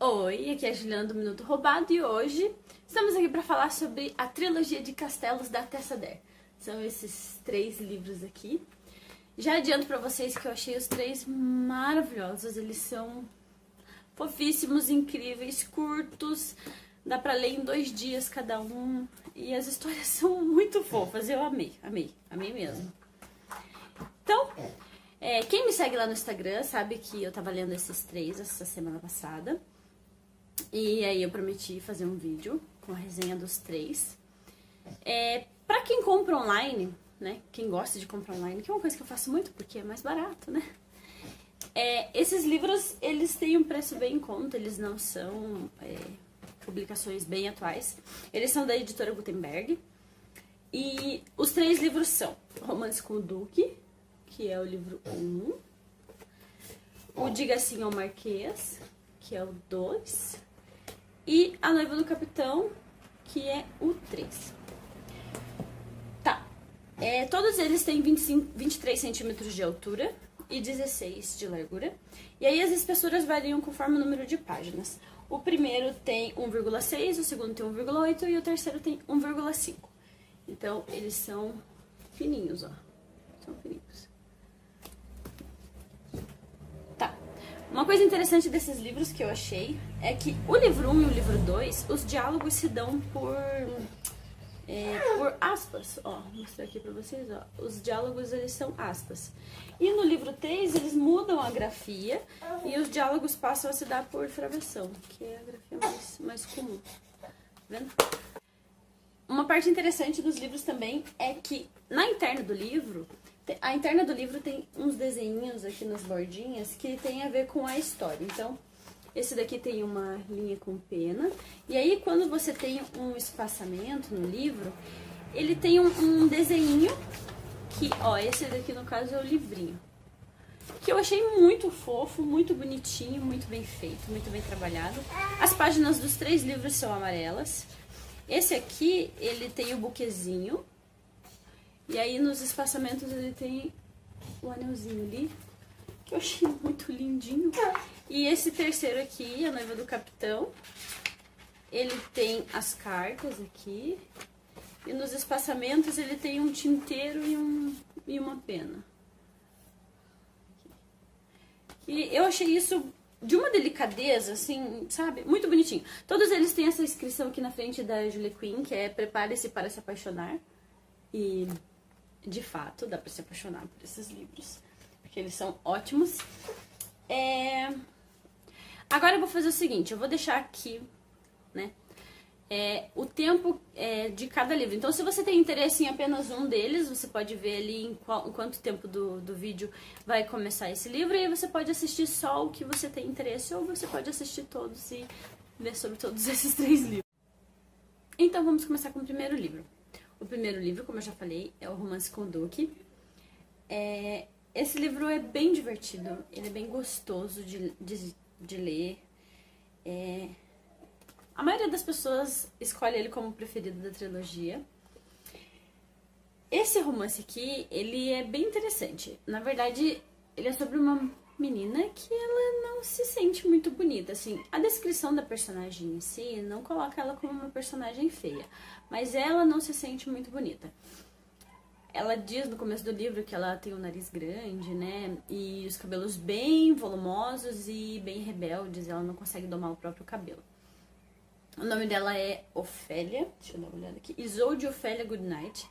Oi, aqui é a Juliana do Minuto Roubado e hoje estamos aqui para falar sobre a trilogia de castelos da Tessa Dare. São esses 3 livros aqui. Já adianto para vocês que eu achei os 3 maravilhosos, eles são fofíssimos, incríveis, curtos, dá para ler em 2 dias cada um e as histórias são muito fofas, eu amei mesmo. Então, quem me segue lá no Instagram sabe que eu tava lendo esses 3 essa semana passada. E aí eu prometi fazer um vídeo com a resenha dos 3. Pra quem compra online, né? Quem gosta de comprar online, que é uma coisa que eu faço muito porque é mais barato, né? Esses livros, eles têm um preço bem em conta, eles não são publicações bem atuais. Eles são da editora Gutenberg. E os 3 livros são Romance com o Duque, que é o livro 1. O Diga Sim ao Marquês, que é o 2. E A Noiva do Capitão, que é o 3. Tá. Todos eles têm 23 centímetros de altura e 16 de largura. E aí as espessuras variam conforme o número de páginas. O primeiro tem 1,6, o segundo tem 1,8 e o terceiro tem 1,5. Então, eles são fininhos, ó. São fininhos. Uma coisa interessante desses livros que eu achei é que o livro 1 e o livro 2, os diálogos se dão por aspas. Ó, vou mostrar aqui pra vocês, ó. Os diálogos, eles são aspas. E no livro 3, eles mudam a grafia e os diálogos passam a se dar por travessão, que é a grafia mais comum. Tá vendo? Uma parte interessante dos livros também é que na interna do livro, a interna do livro tem uns desenhinhos aqui nas bordinhas que tem a ver com a história. Então, esse daqui tem uma linha com pena. E aí, quando você tem um espaçamento no livro, ele tem um desenhinho que, ó, esse daqui no caso é o livrinho. Que eu achei muito fofo, muito bonitinho, muito bem feito, muito bem trabalhado. As páginas dos 3 livros são amarelas. Esse aqui, ele tem o buquezinho. E aí nos espaçamentos ele tem o anelzinho ali, que eu achei muito lindinho. E esse terceiro aqui, A Noiva do Capitão, ele tem as cartas aqui. E nos espaçamentos ele tem um tinteiro e uma pena. E eu achei isso de uma delicadeza, assim, sabe? Muito bonitinho. Todos eles têm essa inscrição aqui na frente da Julia Quinn, que é Prepare-se para se apaixonar. E, de fato, dá pra se apaixonar por esses livros, porque eles são ótimos. Agora eu vou fazer o seguinte, eu vou deixar aqui, né, o tempo de cada livro. Então, se você tem interesse em apenas um deles, você pode ver ali em quanto tempo do vídeo vai começar esse livro, e aí você pode assistir só o que você tem interesse, ou você pode assistir todos e ver sobre todos esses 3 livros. Então, vamos começar com o primeiro livro. O primeiro livro, como eu já falei, é o Romance com o Duque. Esse livro é bem divertido, ele é bem gostoso de ler. A maioria das pessoas escolhe ele como o preferido da trilogia. Esse romance aqui, ele é bem interessante. Na verdade, ele é sobre uma menina que ela não se sente muito bonita, assim. A descrição da personagem em si não coloca ela como uma personagem feia, mas ela não se sente muito bonita. Ela diz no começo do livro que ela tem um nariz grande, né, e os cabelos bem volumosos e bem rebeldes, ela não consegue domar o próprio cabelo. O nome dela é Ofélia, deixa eu dar uma olhada aqui, Isolde Ofélia Goodnight,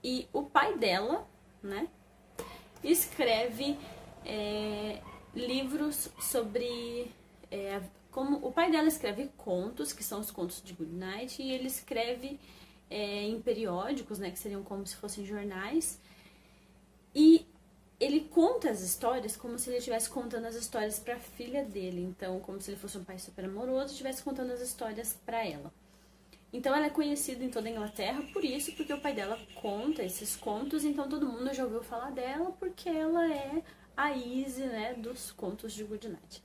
e o pai dela, né, escreve livros sobre como o pai dela escreve contos, que são os contos de Goodnight, e ele escreve em periódicos, né, que seriam como se fossem jornais, e ele conta as histórias como se ele estivesse contando as histórias para a filha dele, então como se ele fosse um pai super amoroso e estivesse contando as histórias para ela. Então ela é conhecida em toda a Inglaterra por isso, porque o pai dela conta esses contos, então todo mundo já ouviu falar dela, porque ela é a Izzy, né, dos contos de Goodnight.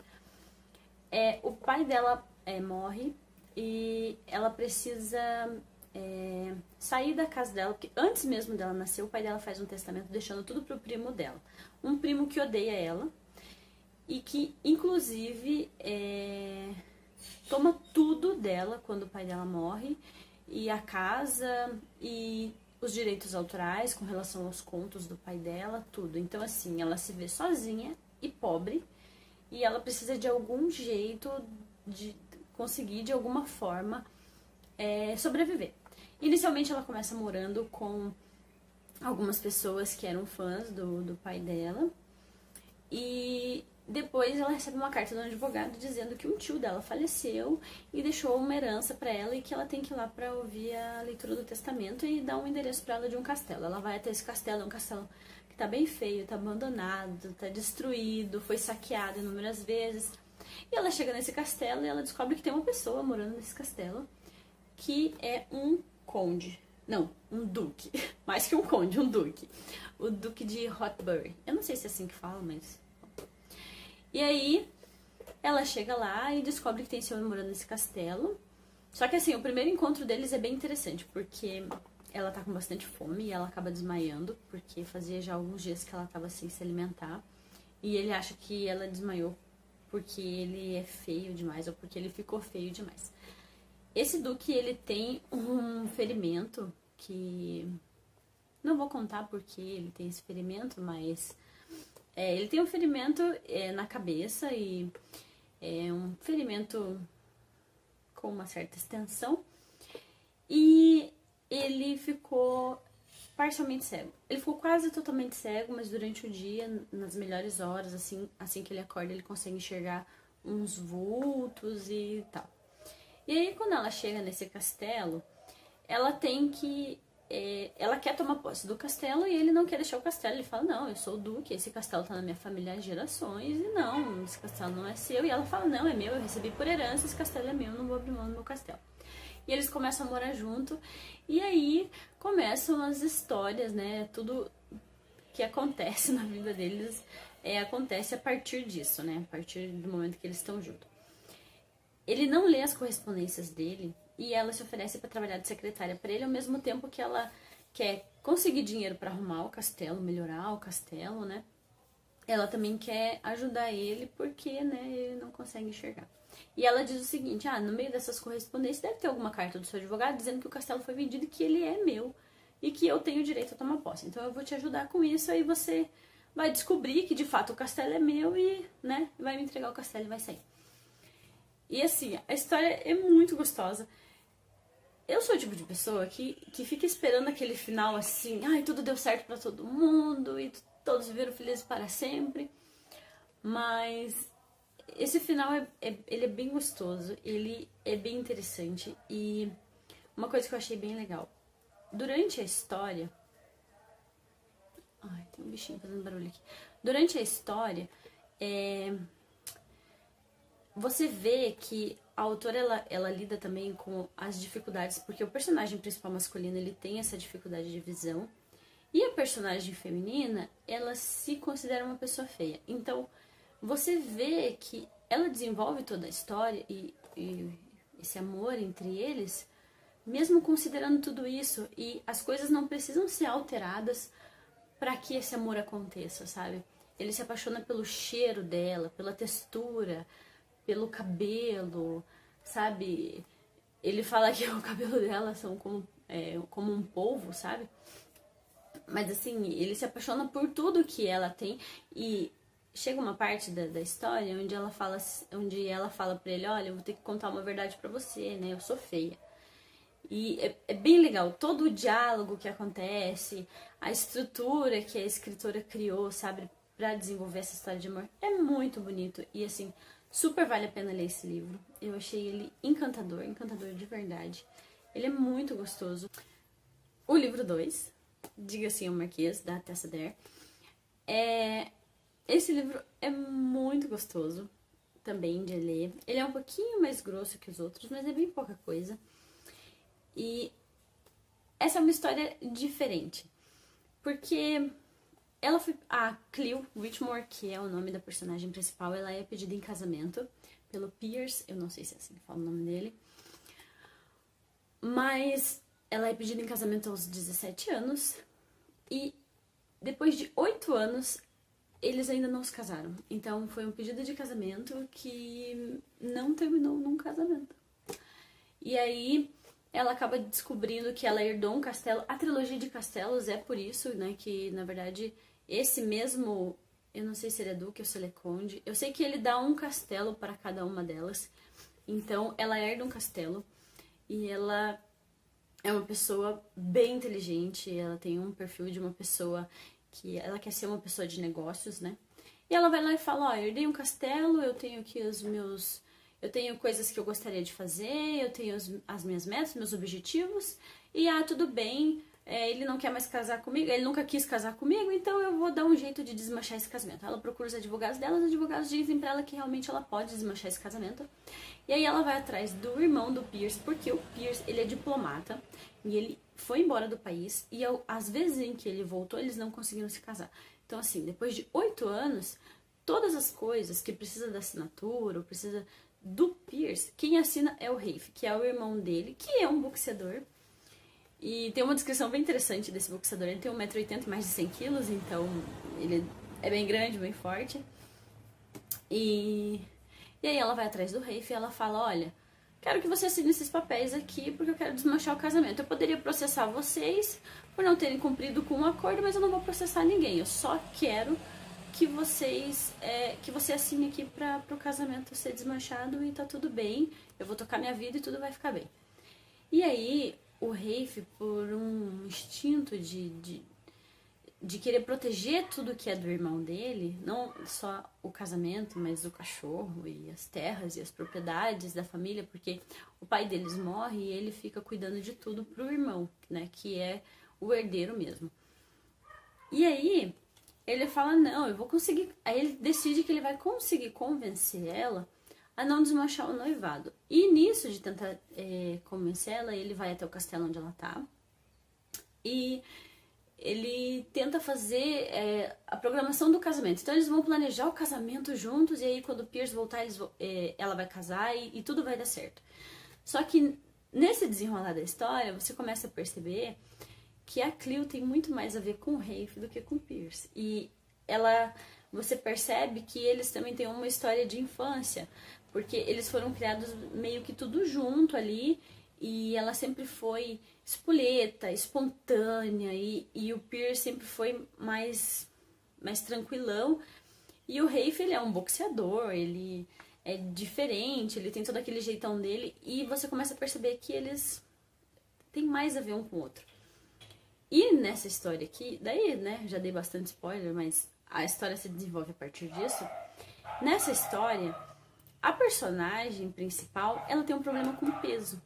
O pai dela morre e ela precisa sair da casa dela, porque antes mesmo dela nascer, o pai dela faz um testamento deixando tudo pro primo dela. Um primo que odeia ela e que, inclusive, dela quando o pai dela morre, e a casa, e os direitos autorais com relação aos contos do pai dela, tudo. Então, assim, ela se vê sozinha e pobre, e ela precisa de algum jeito de conseguir, de alguma forma, sobreviver. Inicialmente, ela começa morando com algumas pessoas que eram fãs do pai dela, e depois ela recebe uma carta de um advogado dizendo que um tio dela faleceu e deixou uma herança pra ela e que ela tem que ir lá pra ouvir a leitura do testamento e dar um endereço pra ela de um castelo. Ela vai até esse castelo, é um castelo que tá bem feio, tá abandonado, tá destruído, foi saqueado inúmeras vezes. E ela chega nesse castelo e ela descobre que tem uma pessoa morando nesse castelo que é um conde. Não, um duque. Mais que um conde, um duque. O duque de Hotbury. Eu não sei se é assim que fala, mas... E aí, ela chega lá e descobre que tem esse homem morando nesse castelo. Só que assim, o primeiro encontro deles é bem interessante, porque ela tá com bastante fome e ela acaba desmaiando, porque fazia já alguns dias que ela tava sem se alimentar. E ele acha que ela desmaiou porque ele é feio demais, ou porque ele ficou feio demais. Esse duque, ele tem um ferimento que... Não vou contar porque ele tem esse ferimento, mas... ele tem um ferimento na cabeça e é um ferimento com uma certa extensão. E ele ficou parcialmente cego. Ele ficou quase totalmente cego, mas durante o dia, nas melhores horas, assim que ele acorda, ele consegue enxergar uns vultos e tal. E aí, quando ela chega nesse castelo, ela tem que... ela quer tomar posse do castelo e ele não quer deixar o castelo. Ele fala, não, eu sou o duque, esse castelo tá na minha família há gerações e não, esse castelo não é seu. E ela fala, não, é meu, eu recebi por herança, esse castelo é meu, não vou abrir mão do meu castelo. E eles começam a morar junto e aí começam as histórias, né, tudo que acontece na vida deles acontece a partir disso, né, a partir do momento que eles estão juntos. Ele não lê as correspondências dele e ela se oferece para trabalhar de secretária para ele, ao mesmo tempo que ela quer conseguir dinheiro para arrumar o castelo, melhorar o castelo, né? Ela também quer ajudar ele porque, né, ele não consegue enxergar. E ela diz o seguinte, no meio dessas correspondências deve ter alguma carta do seu advogado dizendo que o castelo foi vendido e que ele é meu e que eu tenho direito a tomar posse. Então eu vou te ajudar com isso, aí você vai descobrir que de fato o castelo é meu e, né, vai me entregar o castelo e vai sair. E assim, a história é muito gostosa. Eu sou o tipo de pessoa que fica esperando aquele final assim, tudo deu certo pra todo mundo e todos viveram felizes para sempre. Mas esse final ele é bem gostoso, ele é bem interessante. E uma coisa que eu achei bem legal, durante a história... tem um bichinho fazendo barulho aqui. Durante a história, você vê que a autora, ela lida também com as dificuldades, porque o personagem principal masculino, ele tem essa dificuldade de visão, e a personagem feminina, ela se considera uma pessoa feia. Então, você vê que ela desenvolve toda a história e esse amor entre eles, mesmo considerando tudo isso, e as coisas não precisam ser alteradas para que esse amor aconteça, sabe? Ele se apaixona pelo cheiro dela, pela textura, pelo cabelo, sabe? Ele fala que o cabelo dela são como um polvo, sabe? Mas assim, ele se apaixona por tudo que ela tem e chega uma parte da história onde ela fala pra ele, olha, eu vou ter que contar uma verdade pra você, né? Eu sou feia. E é bem legal, todo o diálogo que acontece, a estrutura que a escritora criou, sabe? Pra desenvolver essa história de amor. É muito bonito e assim... Super vale a pena ler esse livro. Eu achei ele encantador, encantador de verdade. Ele é muito gostoso. O livro 2, Diga-se ao Marquês, da Tessa Dare. Esse livro é muito gostoso também de ler. Ele é um pouquinho mais grosso que os outros, mas é bem pouca coisa. E essa é uma história diferente. Porque... a Cleo Whitmore, que é o nome da personagem principal, ela é pedida em casamento pelo Pierce, eu não sei se é assim que fala o nome dele, mas ela é pedida em casamento aos 17 anos e depois de 8 anos eles ainda não se casaram. Então foi um pedido de casamento que não terminou num casamento. E aí ela acaba descobrindo que ela herdou um castelo. A trilogia de castelos é por isso, né, que na verdade esse mesmo, eu não sei se ele é duque ou se ele é conde, eu sei que ele dá um castelo para cada uma delas. Então ela herda um castelo e ela é uma pessoa bem inteligente, ela tem um perfil de uma pessoa que ela quer ser uma pessoa de negócios, né? E ela vai lá e fala, ó, eu herdei um castelo, eu tenho aqui eu tenho coisas que eu gostaria de fazer, eu tenho as minhas metas, meus objetivos, e tudo bem, ele não quer mais casar comigo, ele nunca quis casar comigo, então eu vou dar um jeito de desmanchar esse casamento. Ela procura os advogados dela, os advogados dizem pra ela que realmente ela pode desmanchar esse casamento. E aí ela vai atrás do irmão do Pierce, porque o Pierce, ele é diplomata, e ele foi embora do país, e às vezes em que ele voltou, eles não conseguiram se casar. Então assim, depois de 8 anos, todas as coisas que precisa da assinatura, ou precisa do Pierce, quem assina é o Rafe, que é o irmão dele, que é um boxeador. E tem uma descrição bem interessante desse boxeador. Ele tem 1,80 m e mais de 100 quilos, então ele é bem grande, bem forte. E aí ela vai atrás do Rafe e ela fala, olha, quero que você assine esses papéis aqui porque eu quero desmanchar o casamento. Eu poderia processar vocês por não terem cumprido com um acordo, mas eu não vou processar ninguém. Eu só quero que que você assine aqui para o casamento ser desmanchado e tá tudo bem. Eu vou tocar minha vida e tudo vai ficar bem. E aí o Rafe, por um instinto de querer proteger tudo que é do irmão dele, não só o casamento, mas o cachorro e as terras e as propriedades da família, porque o pai deles morre e ele fica cuidando de tudo pro irmão, né, que é o herdeiro mesmo. E aí ele fala, não, eu vou conseguir. Aí ele decide que ele vai conseguir convencer ela a não desmanchar o noivado. E nisso de tentar convencer ela, ele vai até o castelo onde ela tá. E ele tenta fazer a programação do casamento. Então eles vão planejar o casamento juntos, e aí quando o Pierce voltar, ela vai casar e tudo vai dar certo. Só que nesse desenrolar da história, você começa a perceber que a Cleo tem muito mais a ver com o Rafe do que com o Pierce. E você percebe que eles também têm uma história de infância, porque eles foram criados meio que tudo junto ali, e ela sempre foi espoleta, espontânea, e o Pierce sempre foi mais tranquilão. E o Rafe, ele é um boxeador, ele é diferente, ele tem todo aquele jeitão dele, e você começa a perceber que eles têm mais a ver um com o outro. E nessa história aqui, daí, né, já dei bastante spoiler, mas a história se desenvolve a partir disso. Nessa história, a personagem principal, ela tem um problema com peso.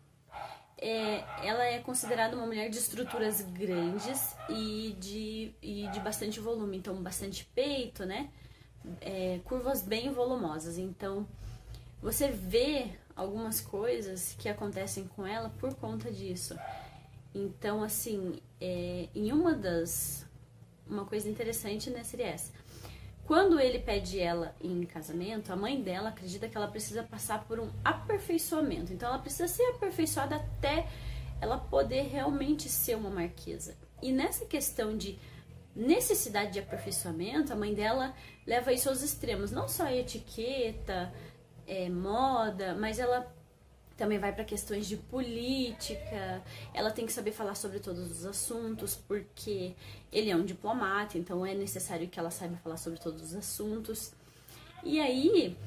Ela é considerada uma mulher de estruturas grandes e de bastante volume, então bastante peito, né, curvas bem volumosas. Então, você vê algumas coisas que acontecem com ela por conta disso. Então, assim, uma coisa interessante, né, seria essa. Quando ele pede ela em casamento, a mãe dela acredita que ela precisa passar por um aperfeiçoamento. Então, ela precisa ser aperfeiçoada até ela poder realmente ser uma marquesa. E nessa questão de necessidade de aperfeiçoamento, a mãe dela leva isso aos extremos. Não só a etiqueta, moda, mas ela também vai para questões de política. Ela tem que saber falar sobre todos os assuntos, porque ele é um diplomata, então é necessário que ela saiba falar sobre todos os assuntos. E aí,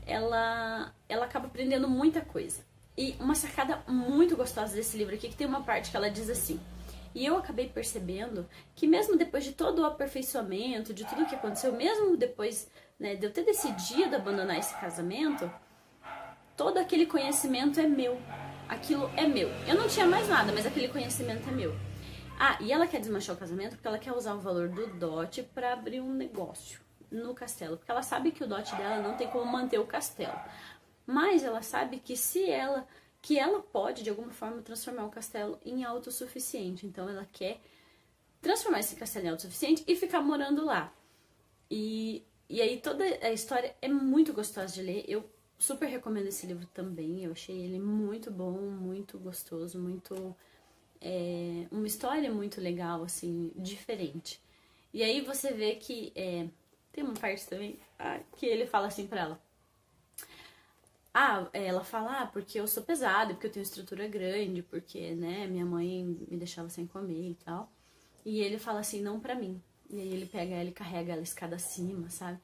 ela acaba aprendendo muita coisa. E uma sacada muito gostosa desse livro aqui, que tem uma parte que ela diz assim: e eu acabei percebendo que mesmo depois de todo o aperfeiçoamento, de tudo que aconteceu, mesmo depois, né, de eu ter decidido abandonar esse casamento, todo aquele conhecimento é meu. Aquilo é meu. Eu não tinha mais nada, mas aquele conhecimento é meu. E ela quer desmanchar o casamento porque ela quer usar o valor do dote para abrir um negócio no castelo. Porque ela sabe que o dote dela não tem como manter o castelo. Mas ela sabe que que ela pode, de alguma forma, transformar o castelo em autossuficiente. Então ela quer transformar esse castelo em autossuficiente e ficar morando lá. E aí toda a história é muito gostosa de ler. Eu super recomendo esse livro também. Eu achei ele muito bom, muito gostoso, muito uma história muito legal, assim, diferente. E aí você vê que tem uma parte também que ele fala assim pra ela: ela fala, porque eu sou pesada, porque eu tenho estrutura grande, porque, né, minha mãe me deixava sem comer e tal. E ele fala assim, não pra mim. E aí ele pega ela e carrega ela escada acima, sabe?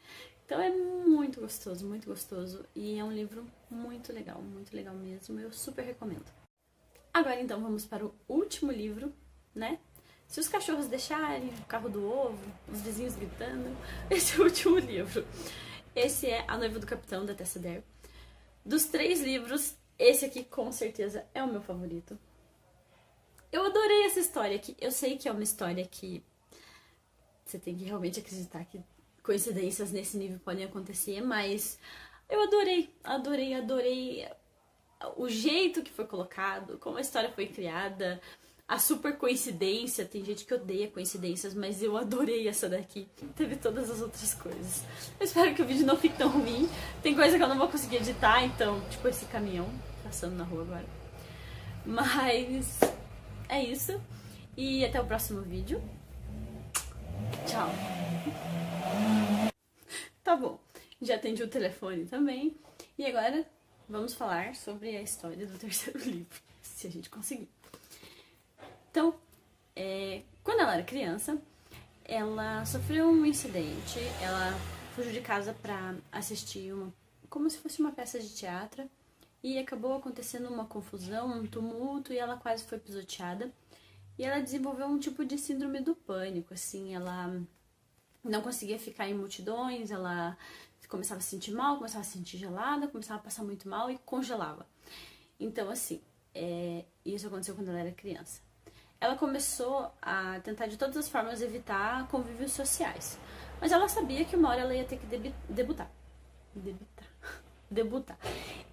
Então é muito gostoso, muito gostoso. E é um livro muito legal mesmo. Eu super recomendo. Agora então vamos para o último livro, né? Se os cachorros deixarem, o carro do ovo, os vizinhos gritando, esse é o último livro. Esse é A Noiva do Capitão, da Tessa Dare. Dos 3 livros, esse aqui com certeza é o meu favorito. Eu adorei essa história aqui. Eu sei que é uma história que você tem que realmente acreditar que coincidências nesse nível podem acontecer, mas eu adorei o jeito que foi colocado, como a história foi criada, a super coincidência. Tem gente que odeia coincidências, mas eu adorei essa daqui. Teve todas as outras coisas. Eu espero que o vídeo não fique tão ruim. Tem coisa que eu não vou conseguir editar, então, tipo esse caminhão passando na rua agora. Mas é isso. E até o próximo vídeo. Tchau. Tá bom. Já atendi o telefone também. E agora vamos falar sobre a história do 3º livro, se a gente conseguir. Então, quando ela era criança, ela sofreu um incidente. Ela fugiu de casa pra assistir como se fosse uma peça de teatro. E acabou acontecendo uma confusão, um tumulto, e ela quase foi pisoteada. E ela desenvolveu um tipo de síndrome do pânico, assim, ela não conseguia ficar em multidões, ela começava a se sentir mal, começava a se sentir gelada, começava a passar muito mal e congelava. Então, assim, isso aconteceu quando ela era criança. Ela começou a tentar de todas as formas evitar convívios sociais. Mas ela sabia que uma hora ela ia ter que debutar.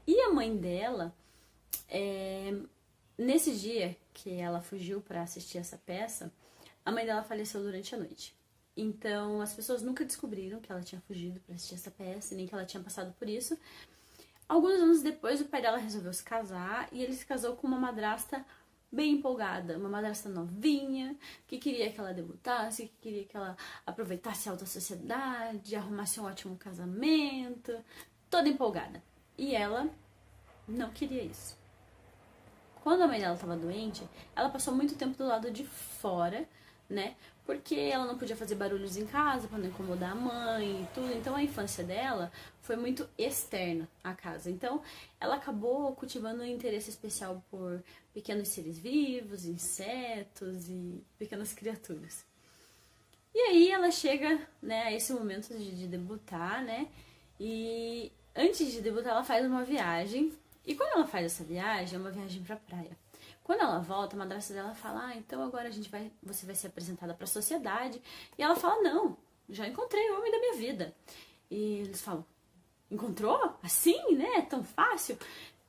E a mãe dela, nesse dia que ela fugiu para assistir essa peça, a mãe dela faleceu durante a noite. Então, as pessoas nunca descobriram que ela tinha fugido para assistir essa peça, nem que ela tinha passado por isso. Alguns anos depois, o pai dela resolveu se casar e ele se casou com uma madrasta bem empolgada, uma madrasta novinha, que queria que ela debutasse, que queria que ela aproveitasse a alta sociedade, arrumasse um ótimo casamento, toda empolgada. E ela não queria isso. Quando a mãe dela estava doente, ela passou muito tempo do lado de fora, né? Porque ela não podia fazer barulhos em casa para não incomodar a mãe e tudo. Então a infância dela foi muito externa à casa. Então ela acabou cultivando um interesse especial por pequenos seres vivos, insetos e pequenas criaturas. E aí ela chega, né, a esse momento de debutar, né? E antes de debutar ela faz uma viagem. E quando ela faz essa viagem, é uma viagem pra praia. Quando ela volta, a madrasta dela fala, então agora você vai ser apresentada pra sociedade. E ela fala, não, já encontrei o homem da minha vida. E eles falam, encontrou? Assim, né? Tão fácil?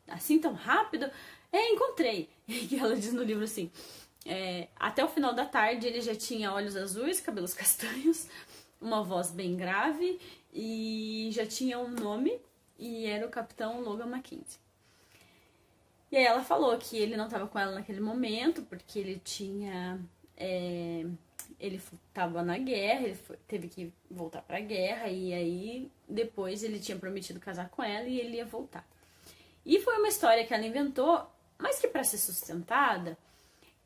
Assim, tão rápido? Encontrei. E ela diz no livro assim, até o final da tarde ele já tinha olhos azuis, cabelos castanhos, uma voz bem grave e já tinha um nome e era o Capitão Logan Mackenzie. E aí ela falou que ele não estava com ela naquele momento, porque ele tinha... ele estava na guerra, ele teve que voltar pra guerra, e aí depois ele tinha prometido casar com ela e ele ia voltar. E foi uma história que ela inventou, mas que para ser sustentada,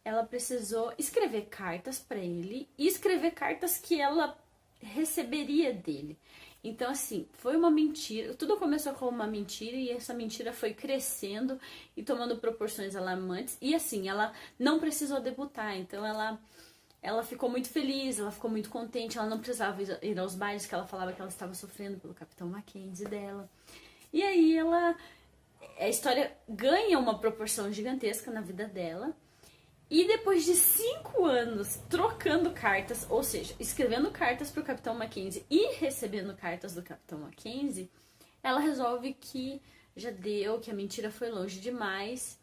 ela precisou escrever cartas para ele e escrever cartas que ela receberia dele. Então, assim, foi uma mentira. Tudo começou com uma mentira e essa mentira foi crescendo e tomando proporções alarmantes. E, assim, ela não precisou debutar. Então, ela ficou muito feliz, ela ficou muito contente. Ela não precisava ir aos bailes, que ela falava que ela estava sofrendo pelo Capitão Mackenzie dela. E aí, a história ganha uma proporção gigantesca na vida dela. E depois de 5 anos trocando cartas, ou seja, escrevendo cartas pro Capitão Mackenzie e recebendo cartas do Capitão Mackenzie, ela resolve que já deu, que a mentira foi longe demais.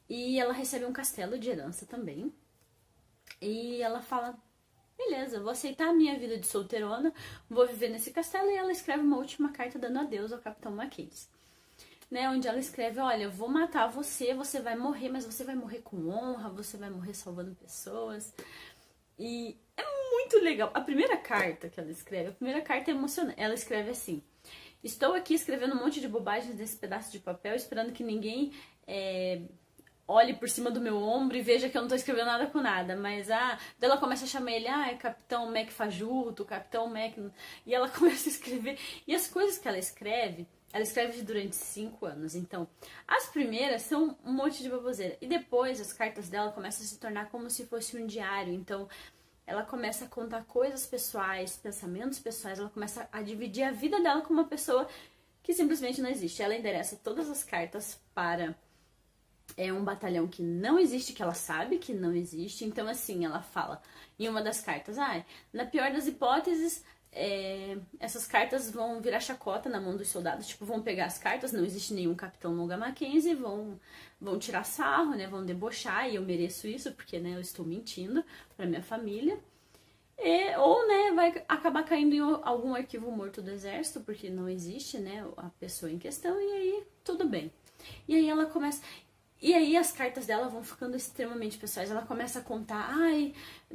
E ela recebe um castelo de herança também. E ela fala, beleza, vou aceitar a minha vida de solteirona, vou viver nesse castelo. E ela escreve uma última carta dando adeus ao Capitão Mackenzie. Né, onde ela escreve, olha, eu vou matar você, você vai morrer, mas você vai morrer com honra, você vai morrer salvando pessoas. E é muito legal. A primeira carta que ela escreve, a primeira carta é emocionante. Ela escreve assim, Estou aqui escrevendo um monte de bobagens nesse pedaço de papel, esperando que ninguém olhe por cima do meu ombro e veja que eu não tô escrevendo nada com nada. Mas, daí ela começa a chamar ele, é Capitão Mac Fajuto, Capitão Mac... E ela começa a escrever. E as coisas que ela escreve durante 5 anos. Então, as primeiras são um monte de baboseira. E depois, as cartas dela começam a se tornar como se fosse um diário. Então, ela começa a contar coisas pessoais, pensamentos pessoais, ela começa a dividir a vida dela com uma pessoa que simplesmente não existe. Ela endereça todas as cartas para um batalhão que não existe, que ela sabe que não existe. Então, assim, ela fala em uma das cartas, na pior das hipóteses, essas cartas vão virar chacota na mão dos soldados, tipo, vão pegar as cartas, não existe nenhum Capitão Longa Mackenzie, vão tirar sarro, né, vão debochar, e eu mereço isso, porque, né, eu estou mentindo pra minha família, ou, né, vai acabar caindo em algum arquivo morto do exército, porque não existe, né, a pessoa em questão, e aí, tudo bem. E aí ela começa... E aí as cartas dela vão ficando extremamente pessoais. Ela começa a contar,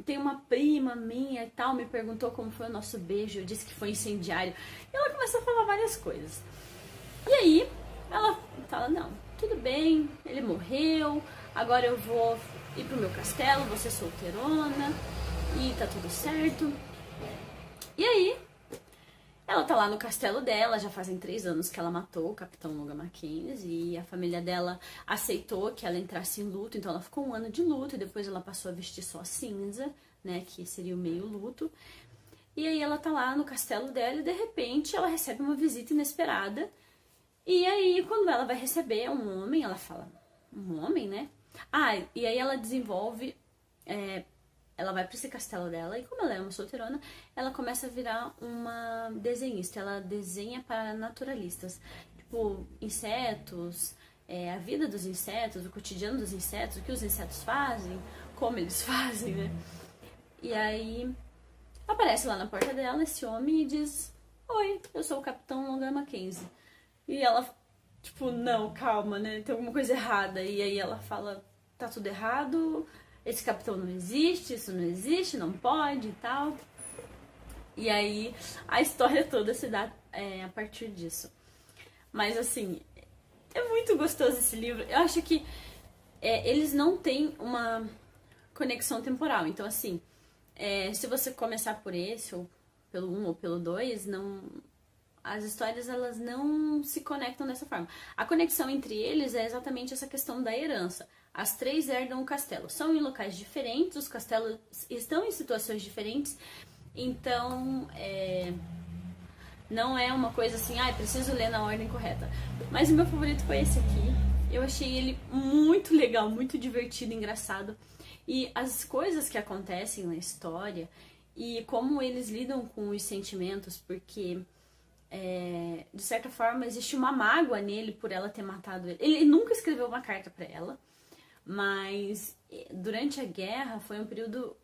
tem uma prima minha e tal, me perguntou como foi o nosso beijo, eu disse que foi incendiário. E ela começa a falar várias coisas. E aí ela fala, não, tudo bem, ele morreu, agora eu vou ir pro meu castelo, vou ser solteirona, e tá tudo certo. E aí ela tá lá no castelo dela, já fazem 3 anos que ela matou o Capitão Longa Mackenzie, e a família dela aceitou que ela entrasse em luto, então ela ficou 1 ano de luto, e depois ela passou a vestir só cinza, né, que seria o meio luto. E aí ela tá lá no castelo dela, e de repente ela recebe uma visita inesperada, e aí quando ela vai receber um homem, ela fala, um homem, né? E aí ela desenvolve... Ela vai pra esse castelo dela, e como ela é uma solteirona, ela começa a virar uma desenhista. Ela desenha para naturalistas, tipo, insetos, a vida dos insetos, o cotidiano dos insetos, o que os insetos fazem, como eles fazem, né? E aí aparece lá na porta dela esse homem e diz, oi, eu sou o Capitão Longa Mackenzie. E ela, tipo, não, calma, né, tem alguma coisa errada. E aí ela fala, tá tudo errado... Esse capitão não existe, isso não existe, não pode e tal. E aí a história toda se dá a partir disso. Mas assim, é muito gostoso esse livro. Eu acho que eles não têm uma conexão temporal. Então assim, se você começar por esse, ou pelo 1 ou pelo 2, as histórias elas não se conectam dessa forma. A conexão entre eles é exatamente essa questão da herança. As 3 herdam o castelo. São em locais diferentes, os castelos estão em situações diferentes, então não é uma coisa assim, preciso ler na ordem correta. Mas o meu favorito foi esse aqui. Eu achei ele muito legal, muito divertido, engraçado. E as coisas que acontecem na história e como eles lidam com os sentimentos, porque... de certa forma existe uma mágoa nele por ela ter matado ele. Ele nunca escreveu uma carta pra ela, mas durante a guerra foi um período...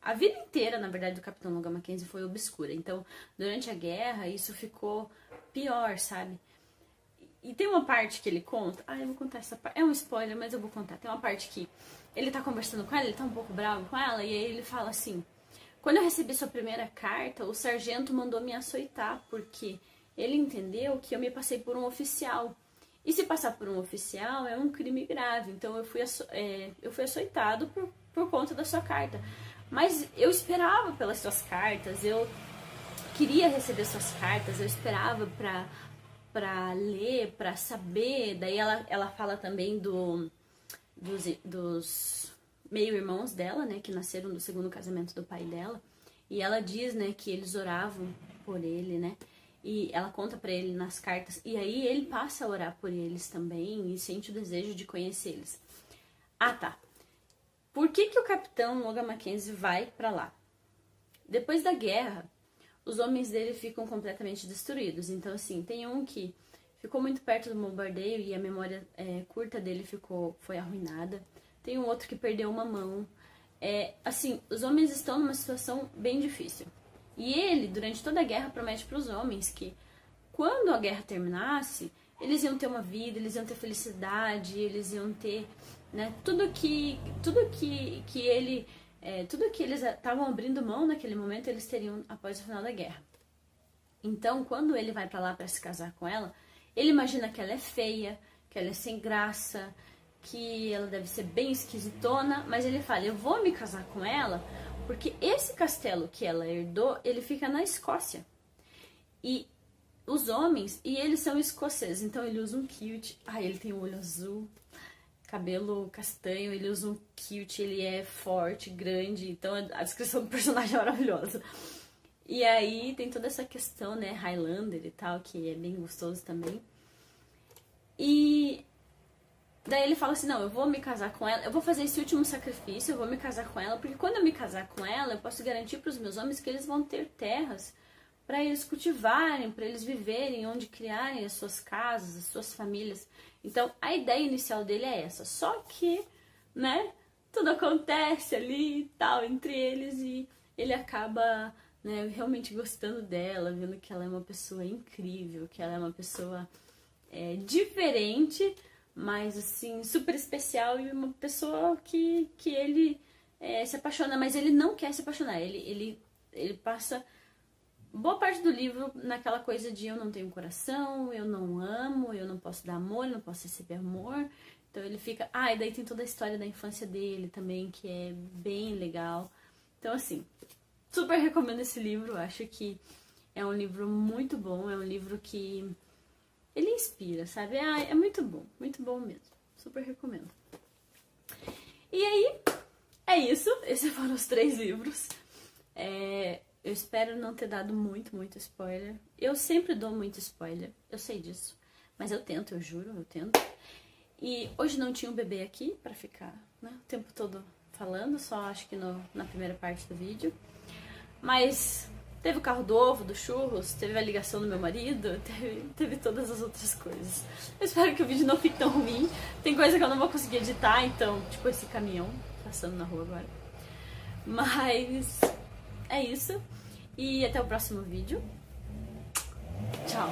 a vida inteira, na verdade, do Capitão Longa Mackenzie foi obscura. Então, durante a guerra, isso ficou pior, sabe? E tem uma parte que ele conta... eu vou contar essa parte. É um spoiler, mas eu vou contar. Tem uma parte que ele tá conversando com ela, ele tá um pouco bravo com ela, e aí ele fala assim... Quando eu recebi sua primeira carta, o sargento mandou me açoitar, porque ele entendeu que eu me passei por um oficial. E se passar por um oficial é um crime grave, então eu fui açoitado por conta da sua carta. Mas eu esperava pelas suas cartas, eu queria receber suas cartas, eu esperava pra ler, pra saber. Daí ela fala também dos meio-irmãos dela, né, que nasceram do segundo casamento do pai dela, e ela diz, né, que eles oravam por ele, né, e ela conta pra ele nas cartas, e aí ele passa a orar por eles também, e sente o desejo de conhecê-los. Tá. Por que o Capitão Longa Mackenzie vai pra lá? Depois da guerra, os homens dele ficam completamente destruídos, então assim, tem um que ficou muito perto do bombardeio e a memória curta dele foi arruinada. Tem um outro que perdeu uma mão. Assim, os homens estão numa situação bem difícil. E ele, durante toda a guerra, promete para os homens que quando a guerra terminasse, eles iam ter uma vida, eles iam ter felicidade, eles iam ter, né, tudo que eles estavam abrindo mão naquele momento, eles teriam após o final da guerra. Então, quando ele vai pra lá pra se casar com ela, ele imagina que ela é feia, que ela é sem graça, que ela deve ser bem esquisitona, mas ele fala, eu vou me casar com ela porque esse castelo que ela herdou, ele fica na Escócia. E os homens, e eles são escoceses, então ele usa um kilt, ele tem o olho azul, cabelo castanho, ele usa um kilt, ele é forte, grande, então a descrição do personagem é maravilhosa. E aí tem toda essa questão, né, Highlander e tal, que é bem gostoso também. E daí ele fala assim, não, eu vou me casar com ela, eu vou fazer esse último sacrifício, eu vou me casar com ela, porque quando eu me casar com ela, eu posso garantir para os meus homens que eles vão ter terras para eles cultivarem, para eles viverem, onde criarem as suas casas, as suas famílias. Então, a ideia inicial dele é essa. Só que, né, tudo acontece ali e tal, entre eles, e ele acaba, né, realmente gostando dela, vendo que ela é uma pessoa incrível, que ela é uma pessoa diferente, mas, assim, super especial, e uma pessoa que ele se apaixona, mas ele não quer se apaixonar. Ele passa boa parte do livro naquela coisa de eu não tenho coração, eu não amo, eu não posso dar amor, eu não posso receber amor. Então ele fica... e daí tem toda a história da infância dele também, que é bem legal. Então, assim, super recomendo esse livro. Acho que é um livro muito bom, é um livro que ele inspira, sabe? É muito bom mesmo. Super recomendo. E aí, é isso. Esses foram os 3 livros. Eu espero não ter dado muito spoiler. Eu sempre dou muito spoiler, eu sei disso. Mas eu tento, eu juro, eu tento. E hoje não tinha um bebê aqui pra ficar, né, o tempo todo falando, só acho que na primeira parte do vídeo. Mas teve o carro do ovo, do churros, teve a ligação do meu marido, teve todas as outras coisas. Eu espero que o vídeo não fique tão ruim. Tem coisa que eu não vou conseguir editar, então, tipo esse caminhão passando na rua agora. Mas é isso. E até o próximo vídeo. Tchau!